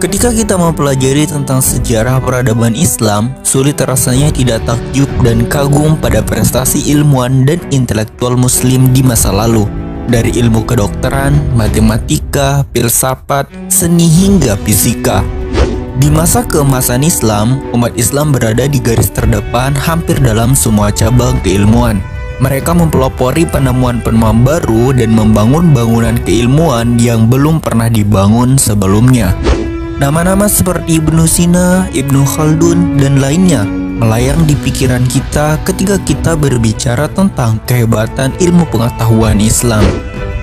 Ketika kita mempelajari tentang sejarah peradaban Islam, sulit rasanya tidak takjub dan kagum pada prestasi ilmuwan dan intelektual muslim di masa lalu. Dari ilmu kedokteran, matematika, filsafat, seni hingga fisika. Di masa keemasan Islam, umat Islam berada di garis terdepan hampir dalam semua cabang keilmuan. Mereka mempelopori penemuan-penemuan baru dan membangun bangunan keilmuan yang belum pernah dibangun sebelumnya. Nama-nama seperti Ibnu Sina, Ibnu Khaldun, dan lainnya melayang di pikiran kita ketika kita berbicara tentang kehebatan ilmu pengetahuan Islam.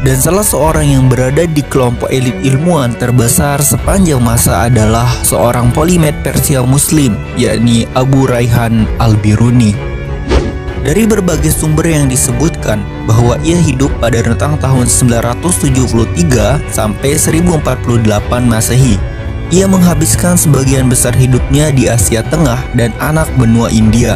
Dan salah seorang yang berada di kelompok elit ilmuwan terbesar sepanjang masa adalah seorang polimet Persia Muslim, yakni Abu Rayhan Al-Biruni. Dari berbagai sumber yang disebutkan bahwa ia hidup pada rentang tahun 973 sampai 1048 Masehi. Ia menghabiskan sebagian besar hidupnya di Asia Tengah dan anak benua India.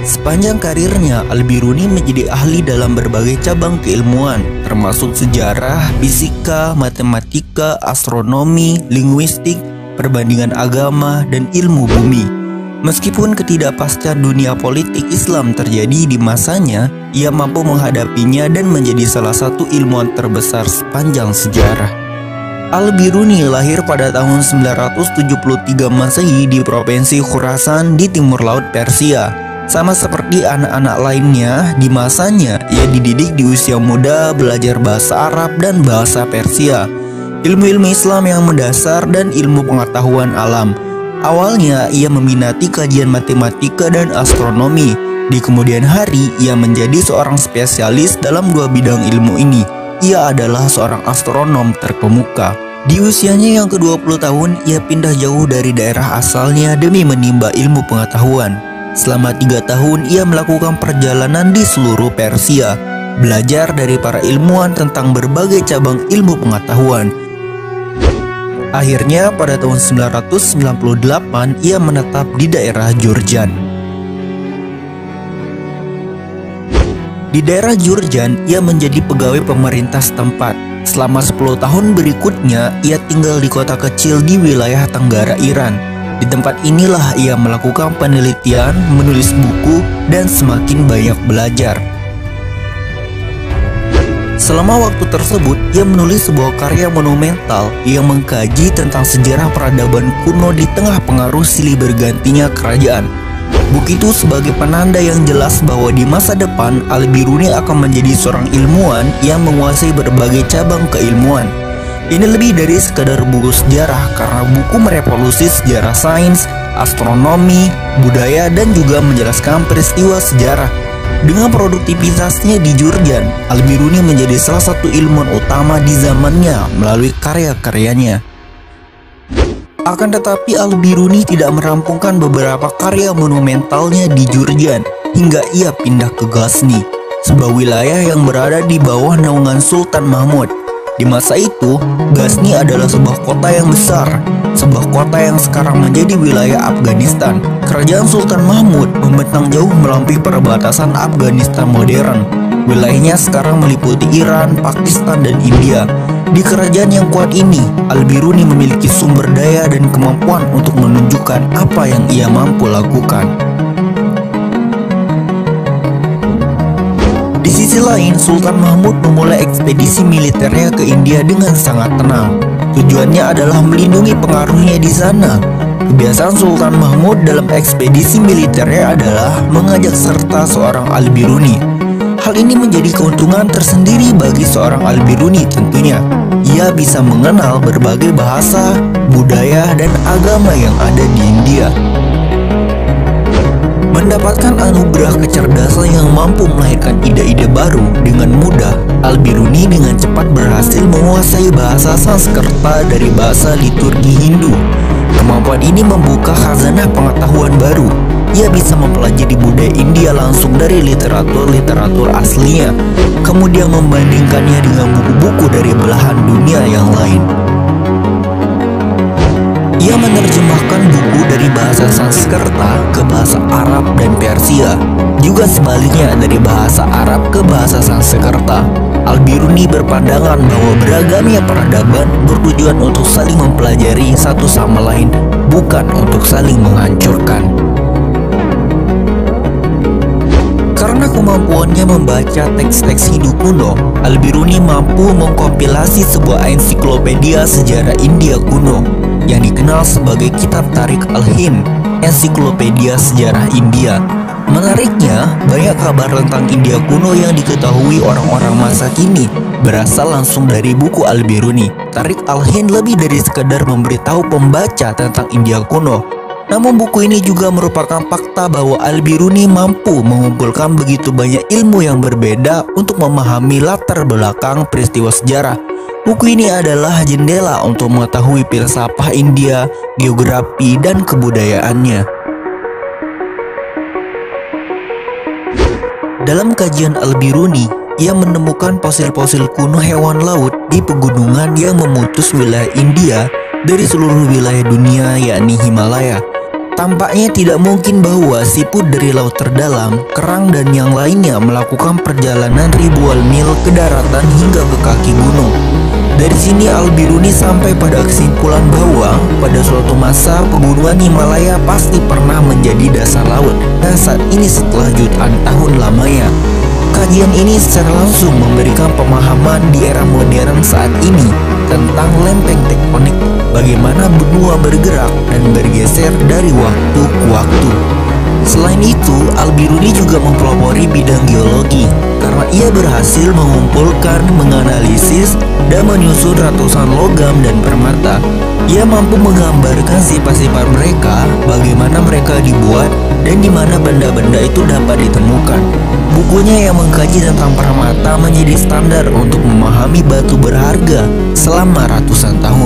Sepanjang karirnya, Al-Biruni menjadi ahli dalam berbagai cabang keilmuan, termasuk sejarah, fisika, matematika, astronomi, linguistik, perbandingan agama, dan ilmu bumi. Meskipun ketidakpastian dunia politik Islam terjadi di masanya, ia mampu menghadapinya dan menjadi salah satu ilmuwan terbesar sepanjang sejarah. Al-Biruni lahir pada tahun 973 Masehi di provinsi Khurasan di timur laut Persia. Sama seperti anak-anak lainnya, di masanya ia dididik di usia muda belajar bahasa Arab dan bahasa Persia, ilmu-ilmu Islam yang mendasar dan ilmu pengetahuan alam. Awalnya ia meminati kajian matematika dan astronomi. Di kemudian hari ia menjadi seorang spesialis dalam dua bidang ilmu ini. Ia adalah seorang astronom terkemuka. Di usianya yang ke-20 tahun, ia pindah jauh dari daerah asalnya demi menimba ilmu pengetahuan. Selama 3 tahun, ia melakukan perjalanan di seluruh Persia, belajar dari para ilmuwan tentang berbagai cabang ilmu pengetahuan. Akhirnya, pada tahun 998, ia menetap di daerah Jurjan. Di daerah Jurjan, ia menjadi pegawai pemerintah setempat. Selama 10 tahun berikutnya, ia tinggal di kota kecil di wilayah Tenggara Iran. Di tempat inilah ia melakukan penelitian, menulis buku, dan semakin banyak belajar. Selama waktu tersebut, ia menulis sebuah karya monumental yang mengkaji tentang sejarah peradaban kuno di tengah pengaruh silih bergantinya kerajaan. Buku itu sebagai penanda yang jelas bahwa di masa depan Al-Biruni akan menjadi seorang ilmuwan yang menguasai berbagai cabang keilmuan. Ini lebih dari sekadar buku sejarah karena buku merevolusi sejarah sains, astronomi, budaya, dan juga menjelaskan peristiwa sejarah. Dengan produktivitasnya di Jurjan, Al-Biruni menjadi salah satu ilmuwan utama di zamannya melalui karya-karyanya. Akan tetapi Al-Biruni tidak merampungkan beberapa karya monumentalnya di Jurjan hingga ia pindah ke Ghazni, sebuah wilayah yang berada di bawah naungan Sultan Mahmud. Di masa itu, Ghazni adalah sebuah kota yang besar, sebuah kota yang sekarang menjadi wilayah Afghanistan. Kerajaan Sultan Mahmud membentang jauh melampaui perbatasan Afghanistan modern. Wilayahnya sekarang meliputi Iran, Pakistan, dan India. Di kerajaan yang kuat ini, Al-Biruni memiliki sumber daya dan kemampuan untuk menunjukkan apa yang ia mampu lakukan. Di sisi lain, Sultan Mahmud memulai ekspedisi militernya ke India dengan sangat tenang. Tujuannya adalah melindungi pengaruhnya di sana. Kebiasaan Sultan Mahmud dalam ekspedisi militernya adalah mengajak serta seorang Al-Biruni. Hal ini menjadi keuntungan tersendiri bagi seorang Al-Biruni tentunya. Ia bisa mengenal berbagai bahasa, budaya, dan agama yang ada di India. Mendapatkan anugerah kecerdasan yang mampu melahirkan ide-ide baru dengan mudah, Al-Biruni dengan cepat berhasil menguasai bahasa Sanskerta dari bahasa liturgi Hindu. Kemampuan ini membuka khazanah pengetahuan baru. Ia bisa mempelajari budaya India langsung dari literatur aslinya, kemudian membandingkannya dengan buku-buku dari belahan dunia yang lain. Ia menerjemahkan buku dari bahasa Sanskerta ke bahasa Arab dan Persia, juga sebaliknya dari bahasa Arab ke bahasa Sanskerta. Al-Biruni berpandangan bahwa beragamnya peradaban bertujuan untuk saling mempelajari satu sama lain, bukan untuk saling menghancurkan. Karena kemampuannya membaca teks-teks Hindu kuno, Al-Biruni mampu mengkompilasi sebuah ensiklopedia sejarah India kuno yang dikenal sebagai Kitab Tarikh Al-Hind, ensiklopedia sejarah India. Menariknya, banyak kabar tentang India kuno yang diketahui orang-orang masa kini berasal langsung dari buku Al-Biruni. Tarikh Al-Hind lebih dari sekedar memberitahu pembaca tentang India kuno. Namun buku ini juga merupakan fakta bahwa Al-Biruni mampu mengumpulkan begitu banyak ilmu yang berbeda untuk memahami latar belakang peristiwa sejarah. Buku ini adalah jendela untuk mengetahui filsafat India, geografi, dan kebudayaannya. Dalam kajian Al-Biruni, ia menemukan fosil-fosil kuno hewan laut di pegunungan yang memutus wilayah India dari seluruh wilayah dunia, yakni Himalaya. Tampaknya tidak mungkin bahwa siput dari laut terdalam, kerang, dan yang lainnya melakukan perjalanan ribuan mil ke daratan hingga ke kaki gunung. Dari sini Al-Biruni sampai pada kesimpulan bahwa pada suatu masa pegunungan Himalaya pasti pernah menjadi dasar laut, dan saat ini setelah jutaan tahun lamanya. Kajian ini secara langsung memberikan pemahaman di era modern saat ini tentang lempeng tektonik, bagaimana benua bergerak dan bergeser dari waktu ke waktu. Selain itu, Al-Biruni juga mempelopori bidang geologi karena ia berhasil mengumpulkan, menganalisis, dan menyusun ratusan logam dan permata. Ia mampu menggambarkan sifat-sifat mereka, bagaimana mereka dibuat, dan di mana benda-benda itu dapat ditemukan. Bukunya yang mengkaji tentang permata menjadi standar untuk memahami batu berharga selama ratusan tahun.